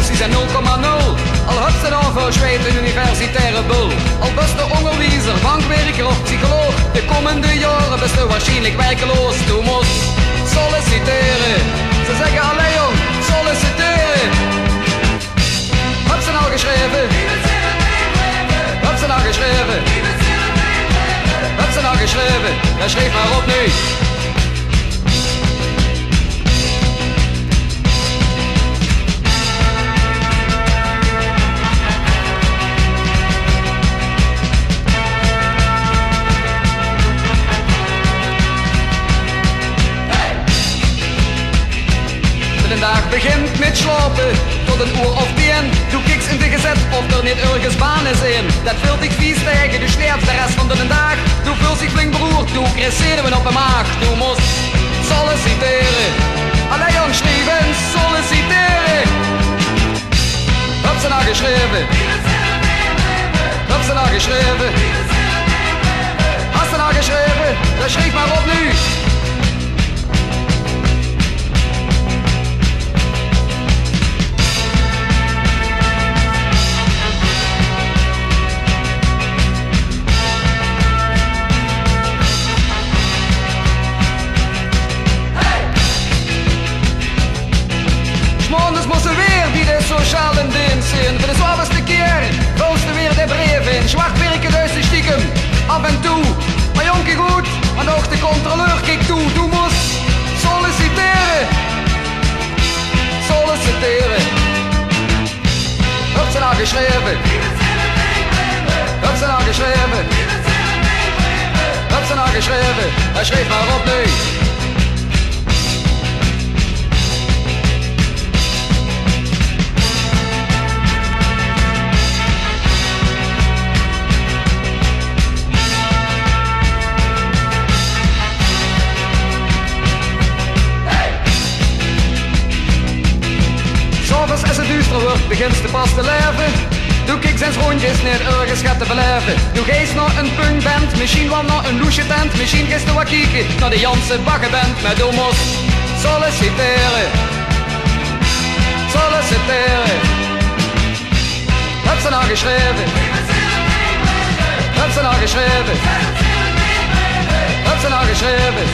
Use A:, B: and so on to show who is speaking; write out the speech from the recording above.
A: precies en 0,0. Al hebt ze dan verschweet een universitaire bul. Al best de onderwijzer, bankwerker of psycholoog. De komende jaren best u waarschijnlijk werkeloos. Du moest solliciteren. Ze zeggen alleen jong, solliciteren. Heb ze nou geschreven? Heb ze nou geschreven? Heb ze nou geschreven? Ja, schreef maar op nu. De dag begint met slapen, tot een uur of 10. Du kijkt in de gezet of er niet ergens baan is in. Dat vult dich vies tegen, du sterft de rest van de dag. Du voelt zich flink beroerd, du krijgt zenuwen op de maag. Du moest solliciteren, alleen jong schrijven, solliciteren. Heb ze nou geschreven? Heb ze nou geschreven? Hast ze nou geschreven? Dan schrijf maar op nu. Morgens moest ze weer bij de sociale dienst zijn. Voor de zwaarste keer volgde weer de brief in. Zwart werken dus de stiekem, af en toe. Maar jonkie goed, maar ook de controleur kijkt toe. Du moest solliciteren. Solliciteren. Heb ze nou geschreven? Heb ze nou geschreven? Heb ze nou geschreven? Hij schreef maar op nu. Als het duister wordt, begint ze pas te leven. Du kijkt zijn rondjes niet ergens gaat te beleven. Du geest naar een punkband, misschien wel naar een loesje tent. Misschien geest du wat kijken naar de Janse bakkenband. Maar du moest solliciteren. Solliciteren. Heb ze nou geschreven? Heb ze nou geschreven? Heb ze nou geschreven?